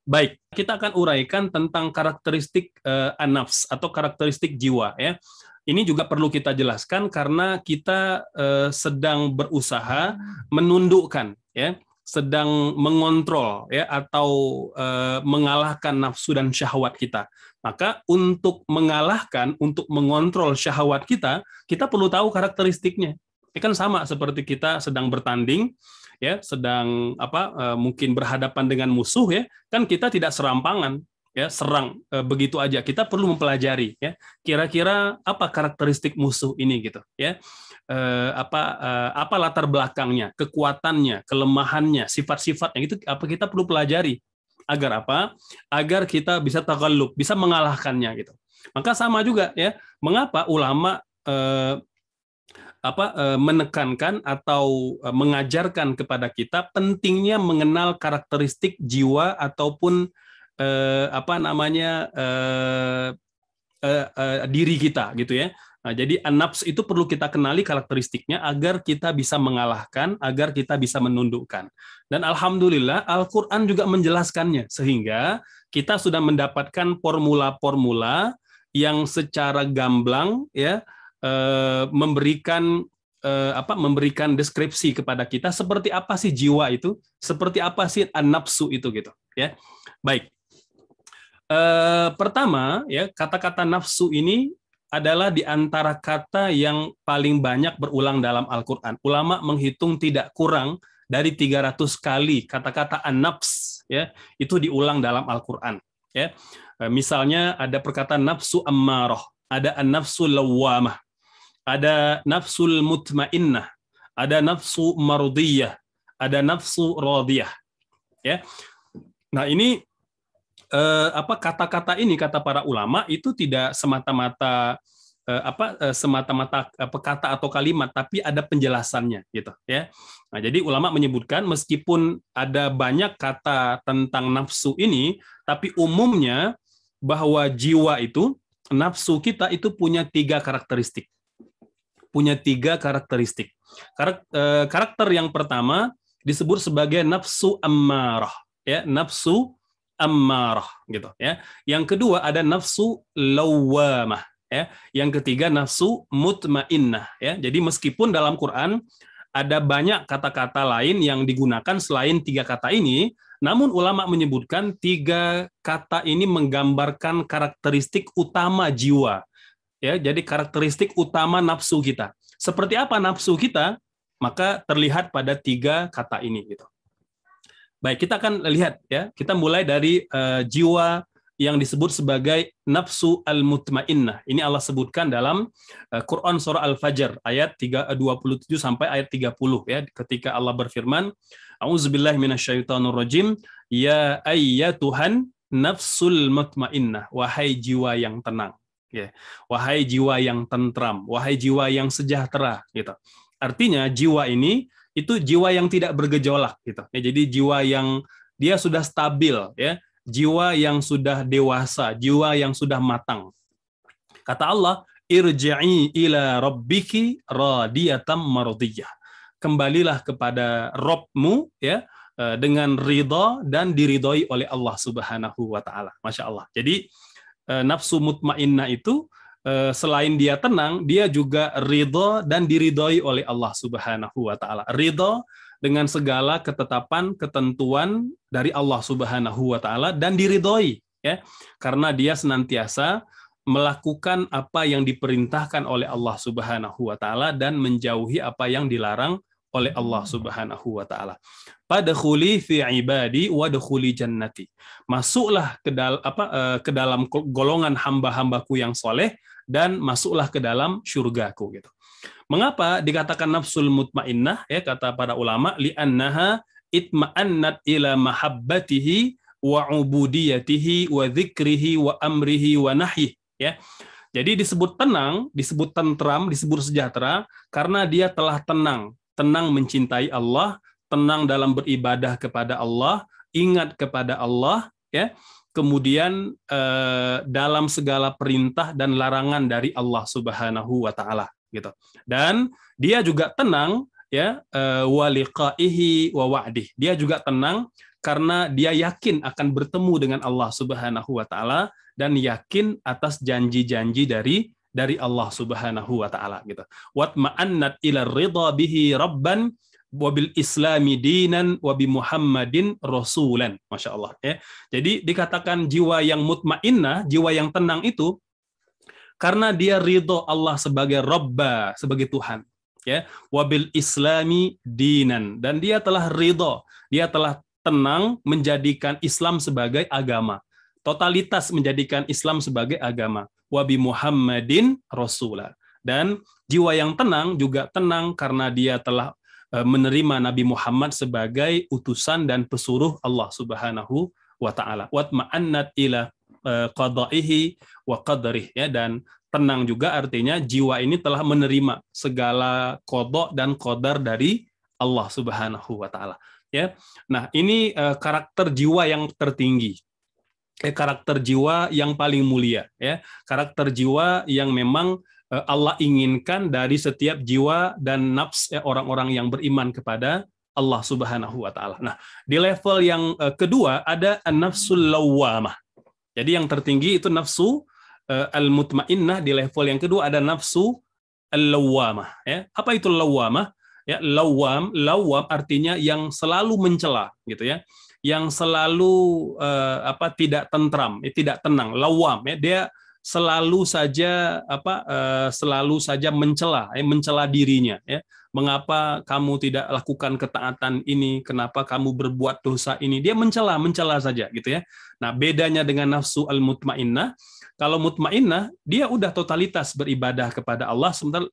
Baik, kita akan uraikan tentang karakteristik an-nafs atau karakteristik jiwa ya. Ini juga perlu kita jelaskan karena kita sedang berusaha menundukkan ya, sedang mengontrol ya atau mengalahkan nafsu dan syahwat kita. Maka untuk mengalahkan, untuk mengontrol syahwat kita, kita perlu tahu karakteristiknya. Ini kan sama seperti kita sedang bertanding ya, sedang mungkin berhadapan dengan musuh ya, kan kita tidak serampangan ya, serang begitu aja. Kita perlu mempelajari ya, kira-kira apa karakteristik musuh ini gitu ya. Apa latar belakangnya, kekuatannya, kelemahannya, sifat-sifatnya itu apa kita perlu pelajari agar apa? Agar kita bisa taghallub, bisa mengalahkannya gitu. Maka sama juga ya, mengapa ulama menekankan atau mengajarkan kepada kita pentingnya mengenal karakteristik jiwa ataupun diri kita gitu ya. Nah, jadi an-nafs itu perlu kita kenali karakteristiknya agar kita bisa mengalahkan, agar kita bisa menundukkan. Dan alhamdulillah Al-Qur'an juga menjelaskannya sehingga kita sudah mendapatkan formula-formula yang secara gamblang ya memberikan deskripsi kepada kita seperti apa sih jiwa itu, seperti apa sih an-nafsu itu gitu ya. Baik. Pertama ya, kata-kata nafsu ini adalah di antara kata yang paling banyak berulang dalam Al-Qur'an. Ulama menghitung tidak kurang dari 300 kali kata-kata an-nafs ya, itu diulang dalam Al-Qur'an ya. Misalnya ada perkataan nafsu ammarah, ada an-nafsul lawwamah, ada nafsul mutmainnah, ada nafsu mardiyah, ada nafsu radiyah. Ya. Nah, ini kata-kata ini kata para ulama itu tidak semata-mata kata atau kalimat, tapi ada penjelasannya gitu ya. Nah, jadi ulama menyebutkan meskipun ada banyak kata tentang nafsu ini, tapi umumnya bahwa jiwa itu, nafsu kita itu punya 3 karakteristik. Punya 3 karakteristik. Karakter yang pertama disebut sebagai nafsu ammarah, ya, nafsu ammarah gitu ya. Yang kedua ada nafsu lawwamah ya. Yang ketiga nafsu mutmainnah ya. Jadi meskipun dalam Quran ada banyak kata-kata lain yang digunakan selain 3 kata ini, namun ulama menyebutkan 3 kata ini menggambarkan karakteristik utama jiwa. Ya, jadi karakteristik utama nafsu kita. Seperti apa nafsu kita? Maka terlihat pada 3 kata ini gitu. Baik, kita akan lihat ya. Kita mulai dari jiwa yang disebut sebagai nafsu al-mutmainnah. Ini Allah sebutkan dalam Quran surah Al-Fajr ayat 27 sampai ayat 30 ya, ketika Allah berfirman, A'udzubillahi minasyaitonirrajim, ya ayyatuhan nafsul mutmainnah, wahai jiwa yang tenang. Ya. Wahai jiwa yang tentram, wahai jiwa yang sejahtera gitu. Artinya jiwa ini itu jiwa yang tidak bergejolak gitu. Ya, jadi jiwa yang dia sudah stabil ya, jiwa yang sudah dewasa, jiwa yang sudah matang. Kata Allah, irji'i ila rabbiki radiyatan mardiyah. Kembalilah kepada Rabbmu ya, dengan ridha dan diridhoi oleh Allah Subhanahu wa taala. Masya Allah. Jadi nafsu mutmainnah itu selain dia tenang, dia juga ridho dan diridhoi oleh Allah Subhanahu wa taala. Ridho dengan segala ketetapan, ketentuan dari Allah Subhanahu wa taala dan diridhoi ya. Karena dia senantiasa melakukan apa yang diperintahkan oleh Allah Subhanahu wa taala dan menjauhi apa yang dilarang oleh Allah Subhanahu wa taala. Fadkhuli fi ibadi wadkhuli jannati. Masuklah ke dalam golongan hamba-hambaku yang soleh dan masuklah ke dalam syurgaku gitu. Mengapa dikatakan nafsul mutmainnah ya, kata para ulama, li'annaha itma'annat ila mahabbatihi wa ubudiyatihi wa dzikrihi wa amrihi wa nahyi ya. Jadi disebut tenang, disebut tentram, disebut sejahtera karena dia telah tenang mencintai Allah, tenang dalam beribadah kepada Allah, ingat kepada Allah ya. Kemudian dalam segala perintah dan larangan dari Allah Subhanahu wa taala gitu. Dan dia juga tenang ya, wa liqaihi wa wa'dih. Dia juga tenang karena dia yakin akan bertemu dengan Allah Subhanahu wa taala dan yakin atas janji-janji dari Allah Subhanahu wa taala gitu. Watma'annat ila ridha bihi rabban wabil islami dinan wabi Muhammadin rasulan. Masya Allah ya. Jadi dikatakan jiwa yang mutmainnah, jiwa yang tenang itu karena dia ridho Allah sebagai Rabba, sebagai Tuhan ya. Wabil islami dinan, dan dia telah ridho, dia telah tenang menjadikan Islam sebagai agama, totalitas menjadikan Islam sebagai agama. Wabi Muhammadin rasulah, dan jiwa yang tenang juga tenang karena dia telah menerima Nabi Muhammad sebagai utusan dan pesuruh Allah Subhanahu wa taala. Watma'annat ila qada'ihi wa qadarih ya, dan tenang juga artinya jiwa ini telah menerima segala qada dan qadar dari Allah Subhanahu wa taala ya. Nah, ini karakter jiwa yang tertinggi. Karakter jiwa yang paling mulia ya. Karakter jiwa yang memang Allah inginkan dari setiap jiwa dan nafs orang-orang yang beriman kepada Allah Subhanahu wa taala. Nah, di level yang kedua ada an-nafsul lawwamah. Jadi yang tertinggi itu nafsu al-mutmainnah, di level yang kedua ada nafsu al-lawwamah ya. Apa itu lawwamah? Ya, lawwam artinya yang selalu mencela gitu ya. Yang selalu tidak tentram, tidak tenang. Lawwam ya, dia selalu saja mencela dirinya ya. Mengapa kamu tidak lakukan ketaatan ini? Kenapa kamu berbuat dosa ini? Dia mencela saja gitu ya. Nah, bedanya dengan nafsu al-mutmainnah, kalau mutmainnah dia udah totalitas beribadah kepada Allah, sementara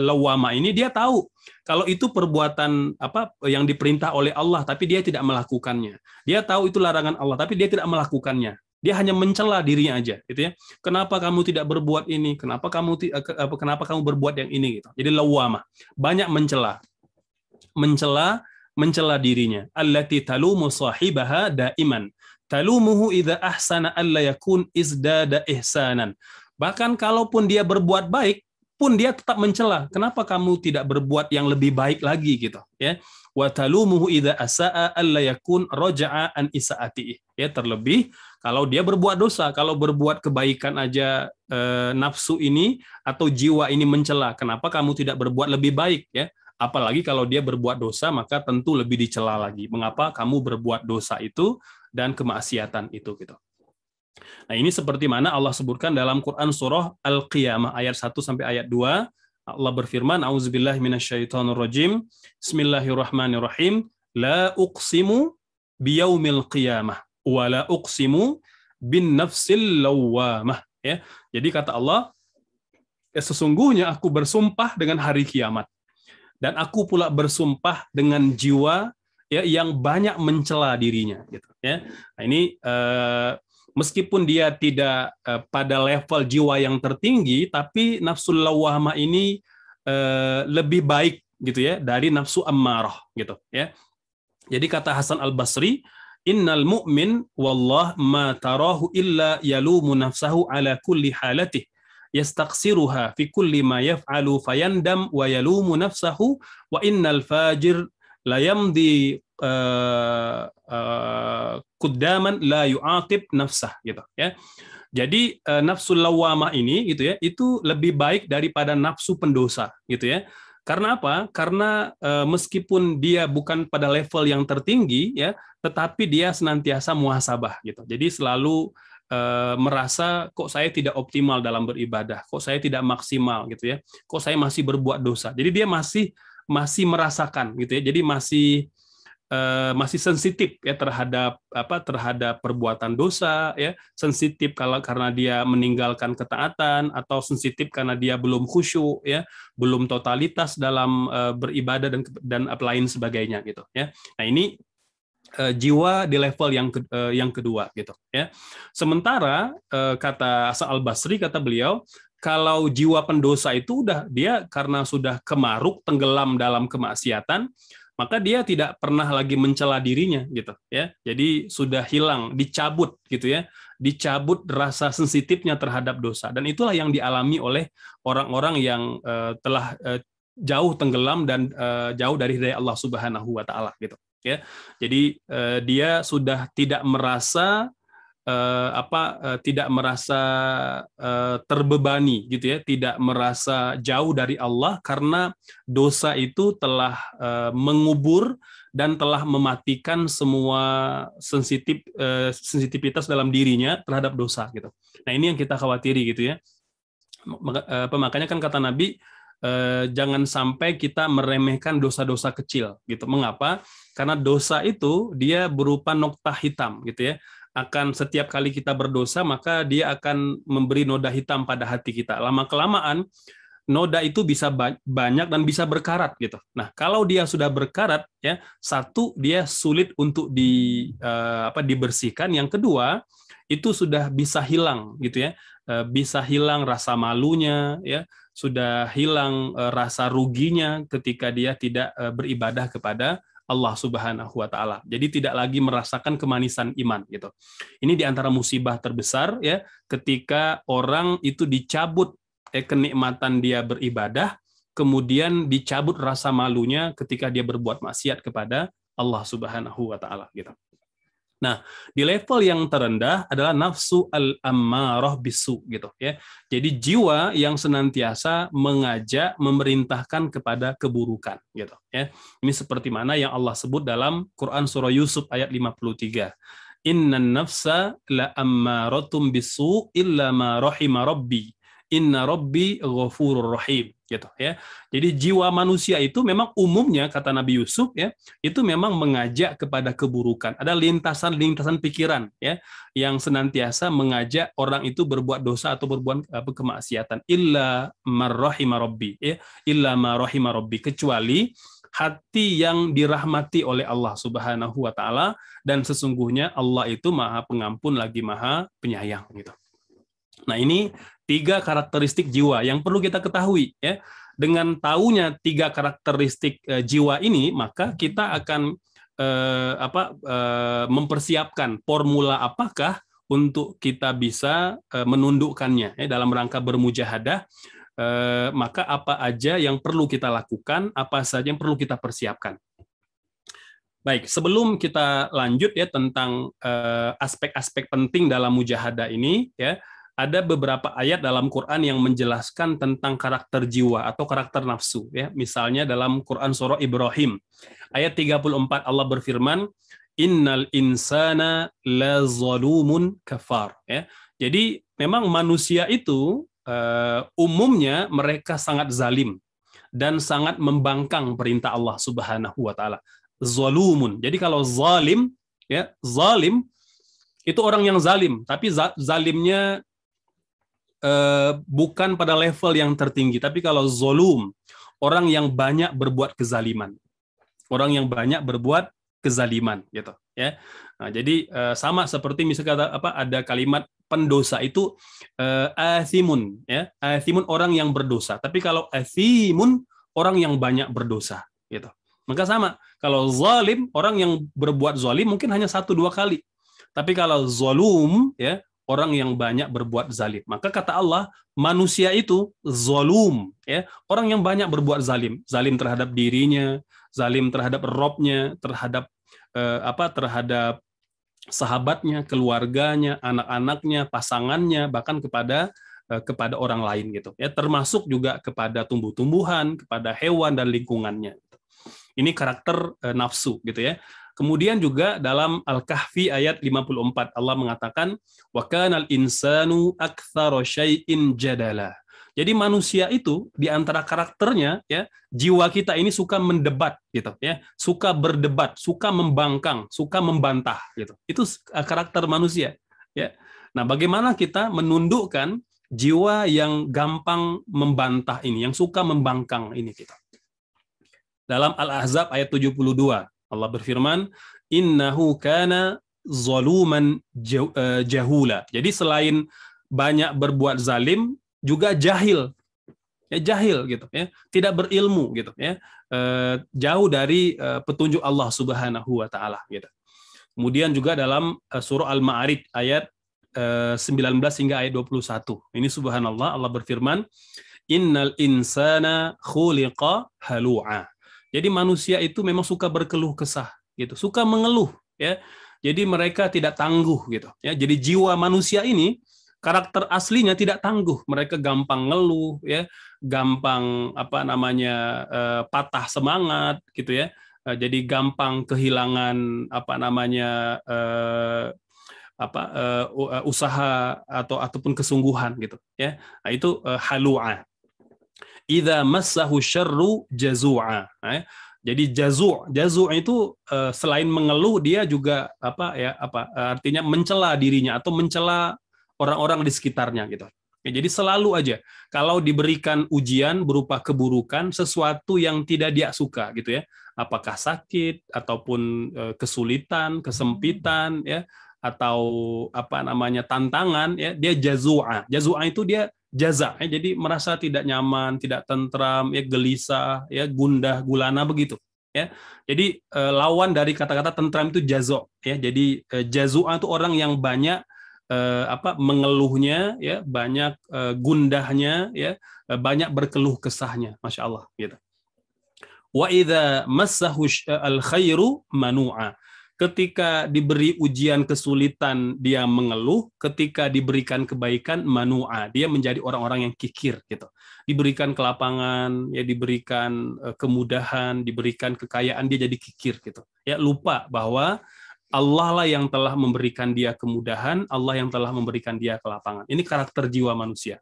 lawwama ini dia tahu kalau itu perbuatan yang diperintah oleh Allah tapi dia tidak melakukannya. Dia tahu itu larangan Allah tapi dia tidak melakukannya. Dia hanya mencela dirinya aja, gitu ya. Kenapa kamu tidak berbuat ini? Kenapa kamu berbuat yang ini? Gitu. Jadi lawwamah, banyak mencela dirinya. Allati talumu sahibaha daiman. Talumuhu idza ahsana alla yakun izdada ihsanan. Bahkan kalaupun dia berbuat baik, pun dia tetap mencela. Kenapa kamu tidak berbuat yang lebih baik lagi gitu, ya? Wa talumuhu idza asaa alla yakun raja'a an isaati. Ya, terlebih kalau dia berbuat dosa, kalau berbuat kebaikan aja nafsu ini atau jiwa ini mencela, kenapa kamu tidak berbuat lebih baik ya? Apalagi kalau dia berbuat dosa, maka tentu lebih dicela lagi. Mengapa kamu berbuat dosa itu dan kemaksiatan itu gitu. Nah, ini seperti mana Allah sebutkan dalam Quran surah Al-Qiyamah ayat 1 sampai ayat 2. Allah berfirman, A'udzubillahi minasyaitonirrajim. Bismillahirrahmanirrahim. La uqsimu biyaumil qiyamah wa la uqsimu bin nafsil lawwamah. Ya. Jadi kata Allah, sesungguhnya aku bersumpah dengan hari kiamat. Dan aku pula bersumpah dengan jiwa ya yang banyak mencela dirinya gitu ya. Nah, ini meskipun dia tidak pada level jiwa yang tertinggi, tapi nafsul lawwamah ini lebih baik gitu ya dari nafsu ammarah gitu ya. Jadi kata Hasan Al-Basri, innal mu'min wallah ma tarahu illa yalumu nafsahu ala kulli halatih yastaqsiruha fi kulli ma yaf'alu fayandam wa yalumu nafsahu wa innal fajir la yamdi quddaman la yu'aqib nafsah gitu ya. Jadi nafsul lawwamah ini gitu ya, itu lebih baik daripada nafsu pendosa gitu ya. Karena apa? Karena meskipun dia bukan pada level yang tertinggi ya, tetapi dia senantiasa muhasabah gitu. Jadi selalu merasa kok saya tidak optimal dalam beribadah, kok saya tidak maksimal gitu ya, kok saya masih berbuat dosa. Jadi dia masih merasakan gitu ya. Jadi masih sensitif ya terhadap perbuatan dosa ya, sensitif karena dia meninggalkan ketaatan, atau sensitif karena dia belum khusyuk ya, belum totalitas dalam beribadah dan lain sebagainya gitu ya. Nah, ini jiwa di level yang kedua gitu ya. Sementara kata Hasan Al-Basri, kata beliau, kalau jiwa pendosa itu dia karena sudah kemaruk, tenggelam dalam kemaksiatan, maka dia tidak pernah lagi mencela dirinya gitu ya. Jadi sudah hilang, dicabut gitu ya. Dicabut rasa sensitifnya terhadap dosa, dan itulah yang dialami oleh orang-orang yang telah jauh tenggelam dan jauh dari hidayah Allah Subhanahu wa taala gitu. ya. Jadi dia sudah tidak merasa tidak merasa terbebani gitu ya, tidak merasa jauh dari Allah karena dosa itu telah mengubur dan telah mematikan semua sensitivitas dalam dirinya terhadap dosa gitu. Nah, ini yang kita khawatiri gitu ya. Makanya kan kata Nabi, jangan sampai kita meremehkan dosa-dosa kecil gitu. Mengapa? Karena dosa itu dia berupa noktah hitam gitu ya. Akan setiap kali kita berdosa, maka dia akan memberi noda hitam pada hati kita. Lama-kelamaan noda itu bisa banyak dan bisa berkarat gitu. Nah, kalau dia sudah berkarat ya, satu, dia sulit untuk dibersihkan. Yang kedua, itu sudah bisa hilang gitu ya. Bisa hilang rasa malunya ya, sudah hilang rasa ruginya ketika dia tidak beribadah kepada Allah Subhanahu wa taala. Jadi tidak lagi merasakan kemanisan iman gitu. Ini di antara musibah terbesar ya, ketika orang itu dicabut kenikmatan dia beribadah, kemudian dicabut rasa malunya ketika dia berbuat maksiat kepada Allah Subhanahu wa taala gitu. Nah, di level yang terendah adalah nafsu al-ammarah bisu gitu ya. Jadi jiwa yang senantiasa mengajak, memerintahkan kepada keburukan gitu ya. Ini seperti mana yang Allah sebut dalam Quran surah Yusuf ayat 53. Innan nafsa la ammaratum bisu illa ma rahima rabbi. Inna rabbi ghafurur rahim gitu ya. Jadi jiwa manusia itu memang umumnya kata Nabi Yusuf ya, itu memang mengajak kepada keburukan. Ada lintasan-lintasan pikiran ya yang senantiasa mengajak orang itu berbuat dosa atau berbuat kemaksiatan. Illa marrahima rabbi ya, illa ma rahima rabbi, kecuali hati yang dirahmati oleh Allah Subhanahu wa taala, dan sesungguhnya Allah itu Maha Pengampun lagi Maha Penyayang gitu. Nah, ini 3 karakteristik jiwa yang perlu kita ketahui ya. Dengan taunya 3 karakteristik jiwa ini, maka kita akan mempersiapkan formula apakah untuk kita bisa menundukkannya ya, dalam rangka bermujahadah. Maka apa aja yang perlu kita lakukan, apa saja yang perlu kita persiapkan. Baik, sebelum kita lanjut ya tentang aspek-aspek penting dalam mujahadah ini ya, ada beberapa ayat dalam Quran yang menjelaskan tentang karakter jiwa atau karakter nafsu ya. Misalnya dalam Quran surah Ibrahim ayat 34 Allah berfirman, innal insana lazalumun kafar ya. Jadi memang manusia itu umumnya mereka sangat zalim dan sangat membangkang perintah Allah Subhanahu wa taala. Zalumun. Jadi kalau zalim ya, zalim itu orang yang zalim, tapi zalimnya bukan pada level yang tertinggi. Tapi kalau zolum, orang yang banyak berbuat kezaliman, orang yang banyak berbuat kezaliman gitu ya. Nah, jadi sama seperti misalnya ada kalimat pendosa itu athimun ya, athimun orang yang berdosa. Tapi kalau athimun orang yang banyak berdosa gitu. Maka sama, kalau zalim orang yang berbuat zalim mungkin hanya 1-2 kali. Tapi kalau zolum ya, orang yang banyak berbuat zalim. Maka kata Allah, manusia itu zolum ya, orang yang banyak berbuat zalim, zalim terhadap dirinya, zalim terhadap Robnya, terhadap terhadap sahabatnya, keluarganya, anak-anaknya, pasangannya, bahkan kepada orang lain gitu ya, termasuk juga kepada tumbuh-tumbuhan, kepada hewan dan lingkungannya. Ini karakter nafsu gitu ya. Kemudian juga dalam Al-Kahfi ayat 54 Allah mengatakan wa kanal insanu aktsara syai'in jadala. Jadi manusia itu di antara karakternya ya, jiwa kita ini suka mendebat gitu ya, suka berdebat, suka membangkang, suka membantah gitu. Itu karakter manusia ya. Nah, bagaimana kita menundukkan jiwa yang gampang membantah ini, yang suka membangkang ini kita? Dalam Al-Ahzab ayat 72 Allah berfirman, innahu kana zaluman jahula. Jadi selain banyak berbuat zalim, juga jahil. Ya, jahil gitu ya, tidak berilmu gitu ya. Jauh dari petunjuk Allah Subhanahu wa taala gitu. Kemudian juga dalam surah Al-Ma'arij ayat 19 hingga ayat 21. Ini subhanallah Allah berfirman, innal insana khuliqa halu'a. Jadi manusia itu memang suka berkeluh kesah gitu, suka mengeluh, ya. Jadi mereka tidak tangguh gitu, ya. Jadi jiwa manusia ini karakter aslinya tidak tangguh, mereka gampang ngeluh, ya, gampang patah semangat gitu ya. Jadi gampang kehilangan usaha ataupun kesungguhan gitu ya. Nah, itu halu'a. Idza massahu syarru jazu'a. Jadi jazu' itu selain mengeluh dia juga artinya mencela dirinya atau mencela orang-orang di sekitarnya gitu. Ya, jadi selalu aja kalau diberikan ujian berupa keburukan, sesuatu yang tidak dia suka gitu ya, apakah sakit ataupun kesulitan, kesempitan ya, atau tantangan ya, dia jazu'a. Jazu'a itu dia jaza ya, jadi merasa tidak nyaman, tidak tentram, ya gelisah, ya gundah gulana begitu ya. Jadi lawan dari kata-kata tentram itu jazo ya. Jadi jazu'a itu orang yang banyak mengeluhnya ya, banyak gundahnya ya, banyak berkeluh kesahnya, Masya Allah gitu. Wa idza massahu al khairu manu'a. Ketika diberi ujian kesulitan dia mengeluh, ketika diberikan kebaikan manu'a, dia menjadi orang-orang yang kikir gitu. Diberikan kelapangan, ya diberikan kemudahan, diberikan kekayaan, dia jadi kikir gitu. Ya lupa bahwa Allah lah yang telah memberikan dia kemudahan, Allah yang telah memberikan dia kelapangan. Ini karakter jiwa manusia.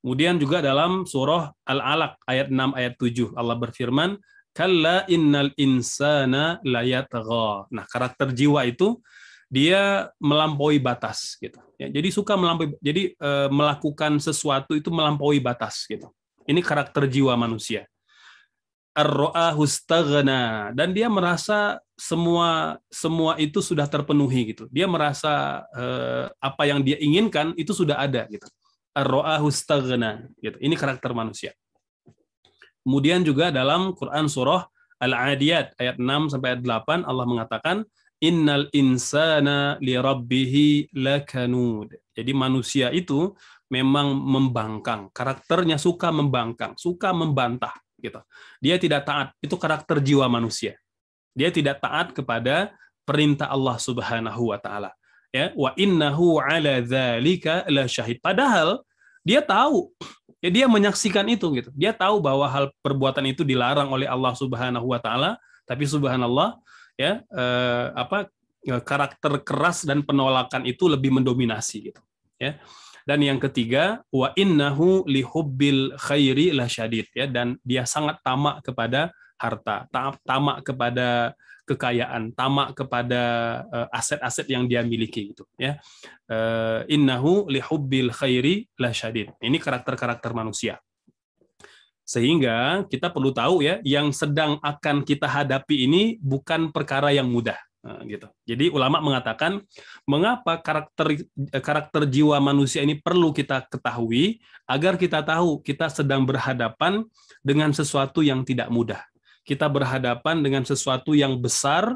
Kemudian juga dalam surah Al-Alaq ayat 6 ayat 7 Allah berfirman, kalla innal insana layatgha. Nah, karakter jiwa itu dia melampaui batas gitu. Ya, jadi suka melampaui, jadi melakukan sesuatu itu melampaui batas gitu. Ini karakter jiwa manusia. Ar-ra'ahu istaghna, dan dia merasa semua itu sudah terpenuhi gitu. Dia merasa apa yang dia inginkan itu sudah ada gitu. Ar-ra'ahu istaghna gitu. Ini karakter manusia. Kemudian juga dalam Quran surah Al-Adiyat ayat 6 sampai ayat 8 Allah mengatakan innal insana lirabbihi lakanud. Jadi manusia itu memang membangkang, karakternya suka membangkang, suka membantah gitu. Dia tidak taat, itu karakter jiwa manusia. Dia tidak taat kepada perintah Allah Subhanahu wa taala. Ya, wa innahu ala dzalika la syahid. Padahal dia tahu, ya dia menyaksikan itu gitu. Dia tahu bahwa hal perbuatan itu dilarang oleh Allah Subhanahu wa taala, tapi subhanallah ya karakter keras dan penolakan itu lebih mendominasi gitu ya. Dan yang ketiga, wa innahu lihubbil khairi lasyadid ya, dan dia sangat tamak kepada harta, tamak kepada kekayaan, tamak kepada aset-aset yang dia miliki gitu ya. Innahu lihubbil khairi lasyadid. Ini karakter-karakter manusia. Sehingga kita perlu tahu ya, yang sedang akan kita hadapi ini bukan perkara yang mudah. Nah, gitu. Jadi ulama mengatakan mengapa karakter jiwa manusia ini perlu kita ketahui agar kita tahu kita sedang berhadapan dengan sesuatu yang tidak mudah. Kita berhadapan dengan sesuatu yang besar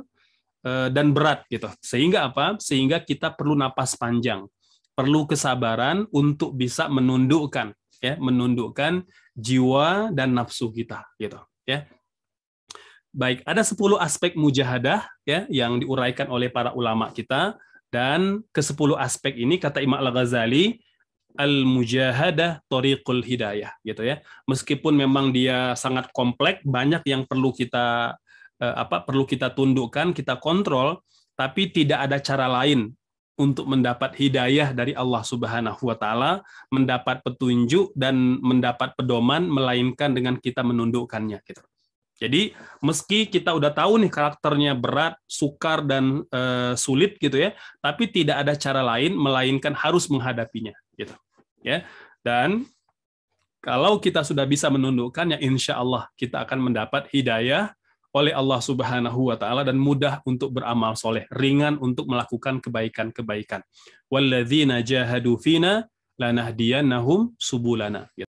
dan berat gitu. Sehingga apa? Sehingga kita perlu napas panjang, perlu kesabaran untuk bisa menundukkan jiwa dan nafsu kita gitu ya. Baik, ada 10 aspek mujahadah ya yang diuraikan oleh para ulama kita, dan ke-10 aspek ini kata Imam Al-Ghazali al-mujahadah thariqul hidayah gitu ya. Meskipun memang dia sangat kompleks, banyak yang perlu kita tundukkan, kita kontrol, tapi tidak ada cara lain untuk mendapat hidayah dari Allah Subhanahu wa taala, mendapat petunjuk dan mendapat pedoman melainkan dengan kita menundukkannya gitu. Jadi meski kita udah tahu nih karakternya berat, sukar dan sulit gitu ya, tapi tidak ada cara lain melainkan harus menghadapinya gitu. Ya. Dan kalau kita sudah bisa menundukkannya, insya Allah kita akan mendapat hidayah oleh Allah Subhanahu wa taala dan mudah untuk beramal soleh, ringan untuk melakukan kebaikan-kebaikan. Walladzina jahadu fina lanahdiyannahum subulana.